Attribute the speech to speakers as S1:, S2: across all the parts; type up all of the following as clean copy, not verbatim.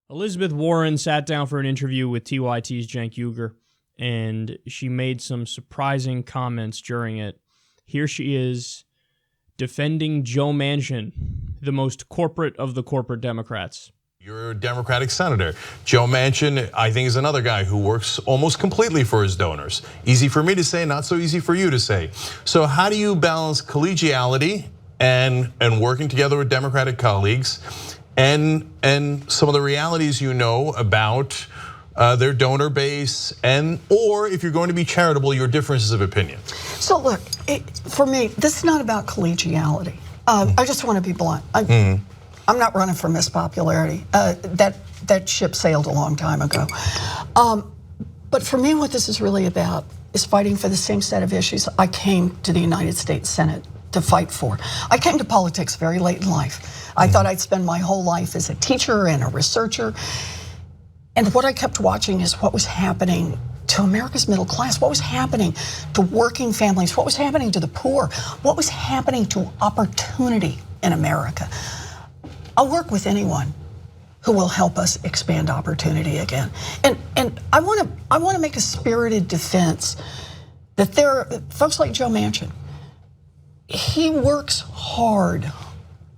S1: Elizabeth Warren sat down for an interview with TYT's Cenk Uygur, and she made some surprising comments during it. Here she is defending Joe Manchin, the most corporate of the corporate Democrats.
S2: You're a Democratic senator. Joe Manchin, I think, is another guy who works almost completely for his donors. Easy for me to say, not so easy for you to say. So how do you balance collegiality and working together with Democratic colleagues and some of the realities you know about their donor base, or if you're going to be charitable, your differences of opinion?
S3: So look, for me, this is not about collegiality. I just want to be blunt. I'm not running for Miss Popularity. That ship sailed a long time ago. But for me, what this is really about is fighting for the same set of issues I came to the United States Senate to fight for. I came to politics very late in life. I thought I'd spend my whole life as a teacher and a researcher. And what I kept watching is what was happening to America's middle class, what was happening to working families, what was happening to the poor, what was happening to opportunity in America. I'll work with anyone who will help us expand opportunity again. And I want to make a spirited defense that there are folks like Joe Manchin. He works hard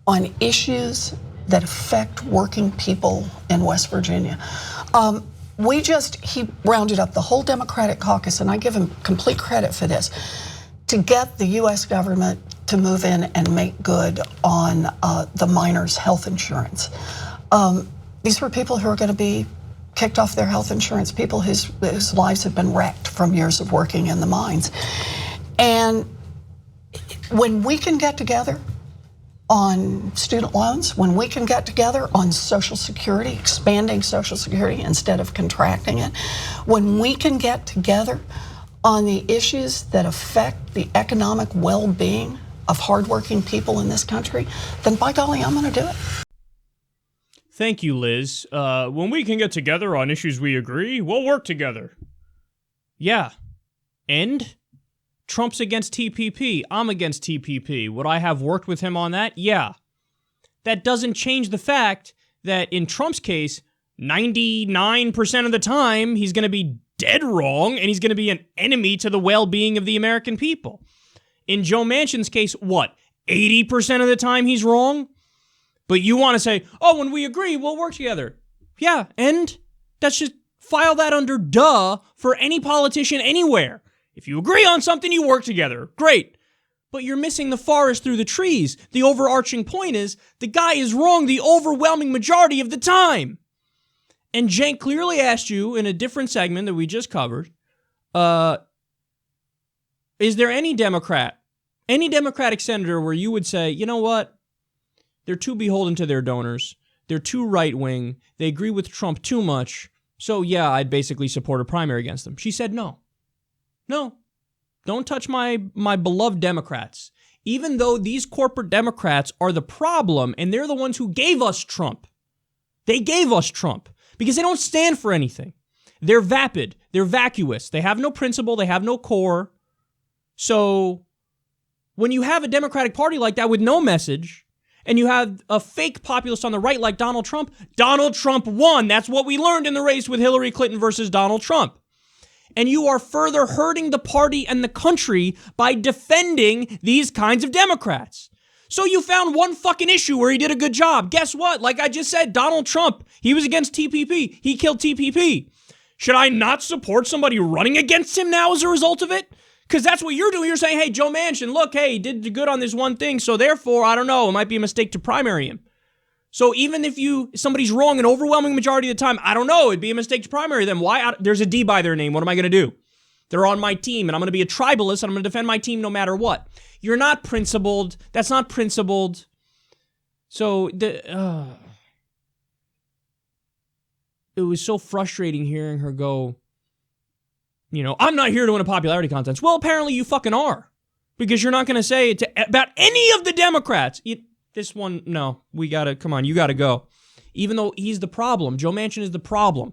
S3: on issues that affect working people in West Virginia. He rounded up the whole Democratic caucus, and I give him complete credit for this, to get the US government to move in and make good on the miners' health insurance. These were people who are going to be kicked off their health insurance, people whose lives have been wrecked from years of working in the mines. And when we can get together on student loans, when we can get together on Social Security, expanding Social Security instead of contracting it, when we can get together on the issues that affect the economic well-being of hardworking people in this country, then by golly, I'm gonna do it.
S1: Thank you, Liz. When we can get together on issues we agree, we'll work together. Yeah. And? Trump's against TPP. I'm against TPP. Would I have worked with him on that? Yeah. That doesn't change the fact that in Trump's case, 99% of the time, he's going to be dead wrong and he's going to be an enemy to the well-being of the American people. In Joe Manchin's case, what? 80% of the time he's wrong? But you want to say, oh, when we agree, we'll work together. Yeah, and that's just file that under duh for any politician anywhere. If you agree on something, you work together. Great. But you're missing the forest through the trees. The overarching point is the guy is wrong the overwhelming majority of the time. And Cenk clearly asked you in a different segment that we just covered, is there any Democratic senator where you would say, you know what? They're too beholden to their donors. They're too right-wing. They agree with Trump too much. So yeah, I'd basically support a primary against them. She said no. No, don't touch my beloved Democrats. Even though these corporate Democrats are the problem and they're the ones who gave us Trump. They gave us Trump because they don't stand for anything. They're vapid. They're vacuous. They have no principle. They have no core. So when you have a Democratic Party like that with no message and you have a fake populist on the right like Donald Trump won. That's what we learned in the race with Hillary Clinton versus Donald Trump. And you are further hurting the party and the country by defending these kinds of Democrats. So you found one fucking issue where he did a good job. Guess what? Like I just said, Donald Trump, he was against TPP. He killed TPP. Should I not support somebody running against him now as a result of it? Because that's what you're doing. You're saying, hey, Joe Manchin, look, hey, he did good on this one thing. So therefore, I don't know, it might be a mistake to primary him. So even if somebody's wrong an overwhelming majority of the time, I don't know, it'd be a mistake to primary them. Why? There's a D by their name. What am I going to do? They're on my team, and I'm going to be a tribalist, and I'm going to defend my team no matter what. You're not principled. That's not principled. So it was so frustrating hearing her go, I'm not here to win a popularity contest. Well, apparently you fucking are, because you're not going to say it about any of the Democrats. This one, no, come on, you gotta go. Even though he's the problem, Joe Manchin is the problem.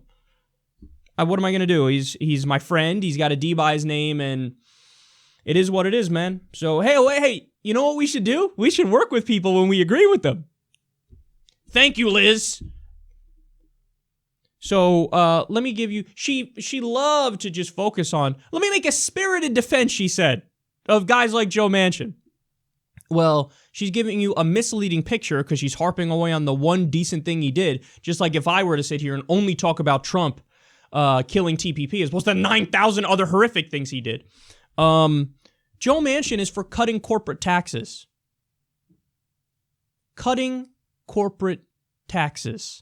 S1: What am I gonna do? He's my friend, he's got a D by his name, and it is what it is, man. So, hey, you know what we should do? We should work with people when we agree with them. Thank you, Liz. So let me give you, she loved to just focus on, let me make a spirited defense, she said, of guys like Joe Manchin. Well, she's giving you a misleading picture because she's harping away on the one decent thing he did, just like if I were to sit here and only talk about Trump killing TPP as opposed to 9,000 other horrific things he did. Joe Manchin is for cutting corporate taxes. Cutting corporate taxes.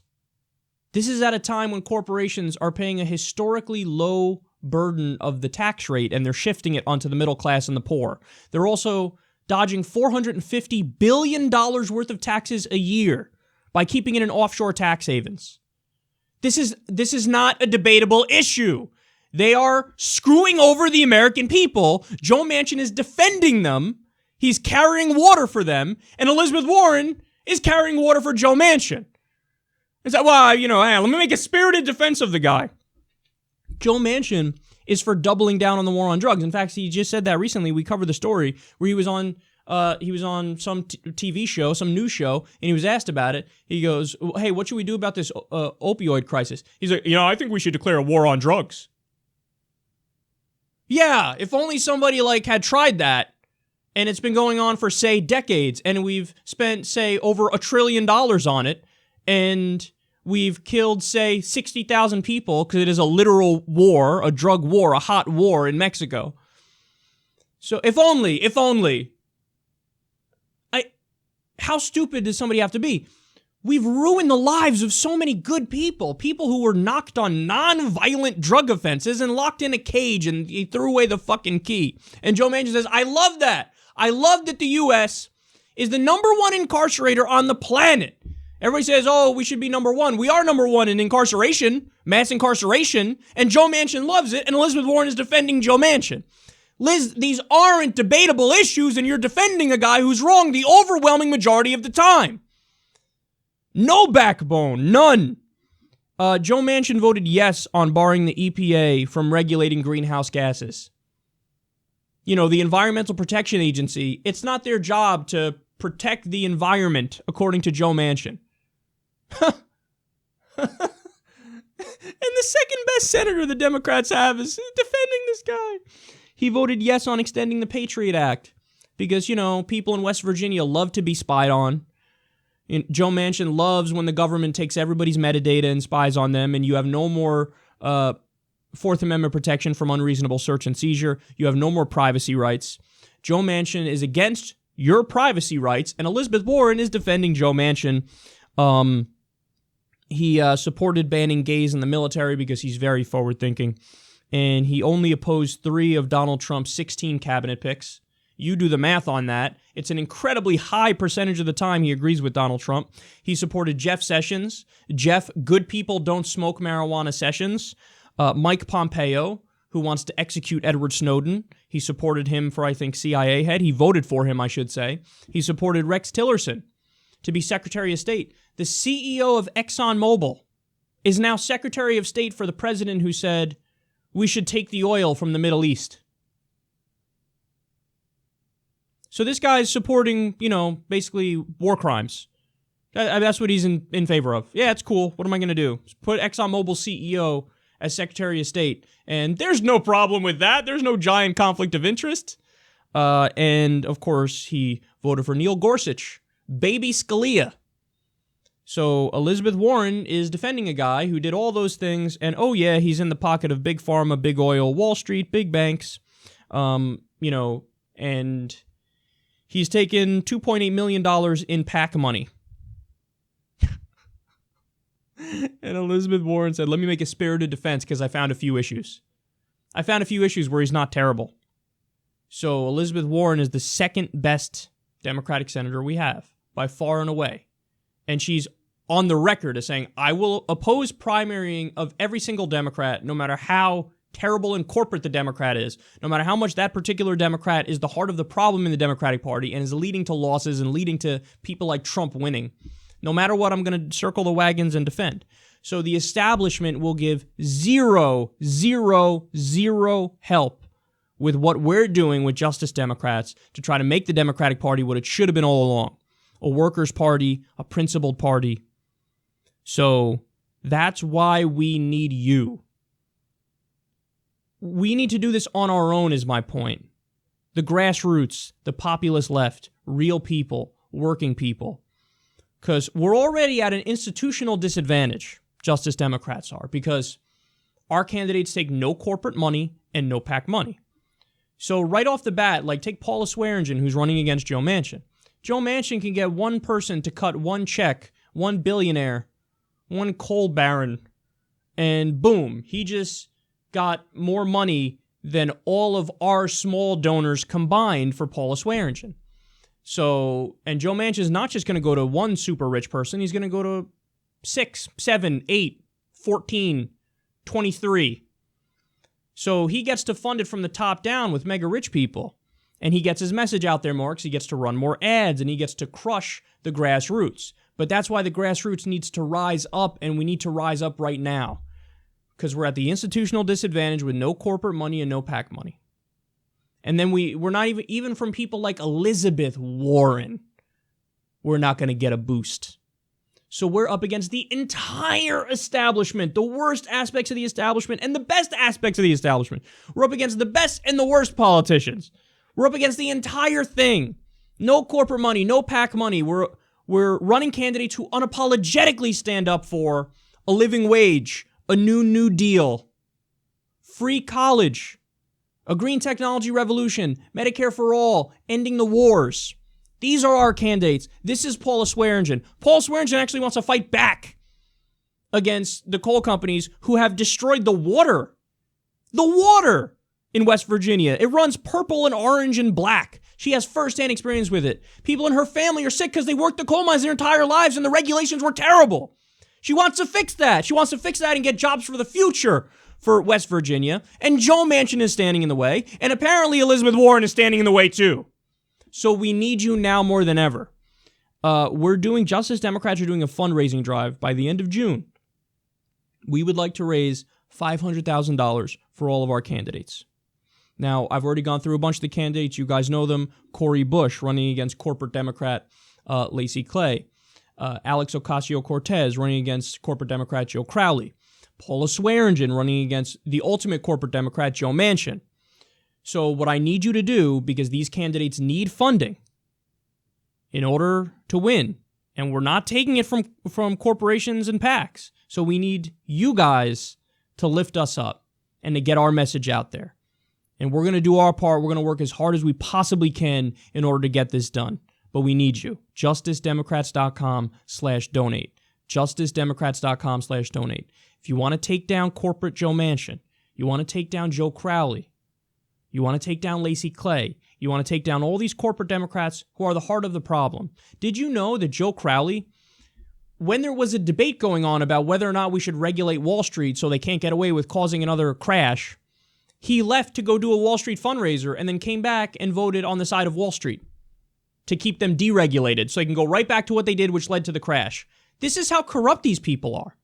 S1: This is at a time when corporations are paying a historically low burden of the tax rate, and they're shifting it onto the middle class and the poor. They're also dodging $450 billion worth of taxes a year by keeping it in offshore tax havens. This is not a debatable issue. They are screwing over the American people. Joe Manchin is defending them. He's carrying water for them, and Elizabeth Warren is carrying water for Joe Manchin. It's like, well, hey, let me make a spirited defense of the guy. Joe Manchin is for doubling down on the war on drugs. In fact, he just said that recently. We covered the story where he was on some TV show, some news show, and he was asked about it. He goes, hey, what should we do about this opioid crisis? He's like, I think we should declare a war on drugs. Yeah, if only somebody had tried that, and it's been going on for, say, decades, and we've spent, say, over $1 trillion on it, and we've killed, say, 60,000 people because it is a literal war, a drug war, a hot war in Mexico. So if only. How stupid does somebody have to be? We've ruined the lives of so many good people who were knocked on non-violent drug offenses and locked in a cage and he threw away the fucking key. And Joe Manchin says, I love that. I love that the U.S. is the number one incarcerator on the planet. Everybody says, oh, we should be number one. We are number one in incarceration, mass incarceration, and Joe Manchin loves it, and Elizabeth Warren is defending Joe Manchin. Liz, these aren't debatable issues, and you're defending a guy who's wrong the overwhelming majority of the time. No backbone, none. Joe Manchin voted yes on barring the EPA from regulating greenhouse gases. The Environmental Protection Agency, it's not their job to protect the environment, according to Joe Manchin. And the second best senator the Democrats have is defending this guy. He voted yes on extending the Patriot Act because, people in West Virginia love to be spied on. Joe Manchin loves when the government takes everybody's metadata and spies on them, and you have no more Fourth Amendment protection from unreasonable search and seizure. You have no more privacy rights. Joe Manchin is against your privacy rights, and Elizabeth Warren is defending Joe Manchin. He supported banning gays in the military because he's very forward-thinking, and he only opposed 3 of Donald Trump's 16 cabinet picks. You do the math on that. It's an incredibly high percentage of the time he agrees with Donald Trump. He supported Jeff Sessions, good people don't smoke marijuana Sessions, Mike Pompeo, who wants to execute Edward Snowden. He supported him for, I think, CIA head. He voted for him, I should say. He supported Rex Tillerson to be Secretary of State. The CEO of ExxonMobil is now Secretary of State for the president who said, we should take the oil from the Middle East. So this guy's supporting, basically war crimes. That's what he's in favor of. Yeah, it's cool. What am I going to do? Put ExxonMobil CEO as Secretary of State. And there's no problem with that. There's no giant conflict of interest. And, of course, he voted for Neil Gorsuch, baby Scalia. So Elizabeth Warren is defending a guy who did all those things. And, oh, yeah, he's in the pocket of big pharma, big oil, Wall Street, big banks, and he's taken $2.8 million in PAC money. And Elizabeth Warren said, let me make a spirited defense because I found a few issues. I found a few issues where he's not terrible. So Elizabeth Warren is the second best Democratic senator we have, by far and away. And she's on the record as saying, I will oppose primarying of every single Democrat, no matter how terrible and corporate the Democrat is, no matter how much that particular Democrat is the heart of the problem in the Democratic Party and is leading to losses and leading to people like Trump winning. No matter what, I'm going to circle the wagons and defend. So the establishment will give zero help with what we're doing with Justice Democrats to try to make the Democratic Party what it should have been all along. A workers' party, a principled party. So That's why we need you. We need to do this on our own, is my point. The grassroots, the populist left, real people, working people. Because we're already at an institutional disadvantage, Justice Democrats are, because our candidates take no corporate money and no PAC money. So right off the bat, like take Paula Swearingen, who's running against Joe Manchin. Joe Manchin can get one person to cut one check, one billionaire, one coal baron, and boom, he just got more money than all of our small donors combined for Paula Swearingen. So, and Joe Manchin is not just going to go to one super rich person, he's going to go to 6, 7, 8, 14, 23. So he gets to fund it from the top down with mega rich people. And he gets his message out there more because he gets to run more ads and he gets to crush the grassroots. But that's why the grassroots needs to rise up, and we need to rise up right now. Because we're at the institutional disadvantage with no corporate money and no PAC money. And then we're not even from people like Elizabeth Warren, we're not going to get a boost. So we're up against the entire establishment, the worst aspects of the establishment and the best aspects of the establishment. We're up against the best and the worst politicians. We're up against the entire thing. No corporate money, no PAC money. We're running candidates who unapologetically stand up for a living wage, a New Deal, free college, a green technology revolution, Medicare for all, ending the wars. These are our candidates. This is Paula Swearingen. Paula Swearingen actually wants to fight back against the coal companies who have destroyed the water. The water in West Virginia. It runs purple and orange and black. She has firsthand experience with it. People in her family are sick because they worked the coal mines their entire lives and the regulations were terrible. She wants to fix that. She wants to fix that and get jobs for the future for West Virginia. And Joe Manchin is standing in the way. And apparently Elizabeth Warren is standing in the way too. So we need you now more than ever. Justice Democrats are doing a fundraising drive by the end of June. We would like to raise $500,000 for all of our candidates. Now, I've already gone through a bunch of the candidates. You guys know them. Cori Bush running against corporate Democrat Lacey Clay. Alex Ocasio-Cortez running against corporate Democrat Joe Crowley. Paula Swearingen running against the ultimate corporate Democrat Joe Manchin. So what I need you to do, because these candidates need funding in order to win, and we're not taking it from corporations and PACs, so we need you guys to lift us up and to get our message out there. And we're going to do our part. We're going to work as hard as we possibly can in order to get this done. But we need you. JusticeDemocrats.com/donate. JusticeDemocrats.com/donate. If you want to take down corporate Joe Manchin, you want to take down Joe Crowley, you want to take down Lacey Clay, you want to take down all these corporate Democrats who are the heart of the problem. Did you know that Joe Crowley, when there was a debate going on about whether or not we should regulate Wall Street so they can't get away with causing another crash, he left to go do a Wall Street fundraiser and then came back and voted on the side of Wall Street to keep them deregulated so they can go right back to what they did, which led to the crash. This is how corrupt these people are.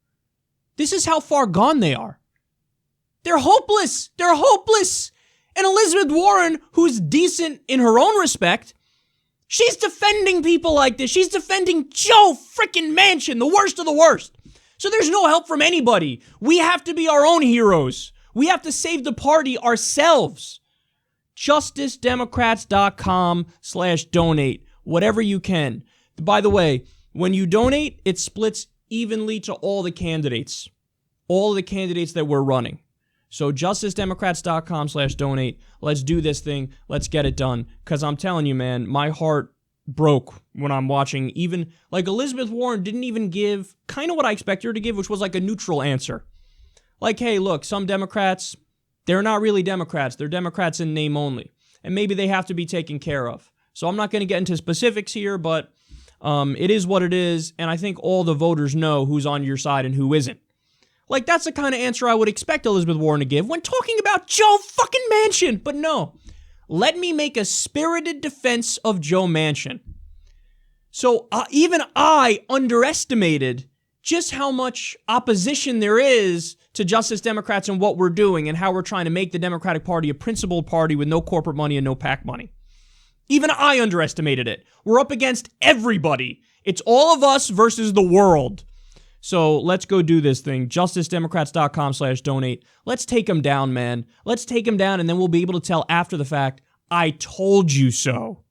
S1: This is how far gone they are. They're hopeless. They're hopeless. And Elizabeth Warren, who's decent in her own respect, she's defending people like this. She's defending Joe frickin' Manchin, the worst of the worst. So there's no help from anybody. We have to be our own heroes. We have to save the party ourselves. JusticeDemocrats.com/donate. Whatever you can. By the way, when you donate, it splits evenly to all the candidates. All the candidates that we're running. So JusticeDemocrats.com/donate. Let's do this thing. Let's get it done. Because I'm telling you, man, my heart broke when I'm watching even, like Elizabeth Warren didn't even give kind of what I expected her to give, which was like a neutral answer. Like, hey, look, some Democrats, they're not really Democrats. They're Democrats in name only. And maybe they have to be taken care of. So I'm not going to get into specifics here, but it is what it is. And I think all the voters know who's on your side and who isn't. Like, that's the kind of answer I would expect Elizabeth Warren to give when talking about Joe fucking Manchin. But no, let me make a spirited defense of Joe Manchin. So even I underestimated just how much opposition there is to Justice Democrats and what we're doing and how we're trying to make the Democratic Party a principled party with no corporate money and no PAC money. Even I underestimated it. We're up against everybody. It's all of us versus the world. So let's go do this thing. JusticeDemocrats.com/donate. Let's take him down, man. Let's take him down, and then we'll be able to tell after the fact, I told you so.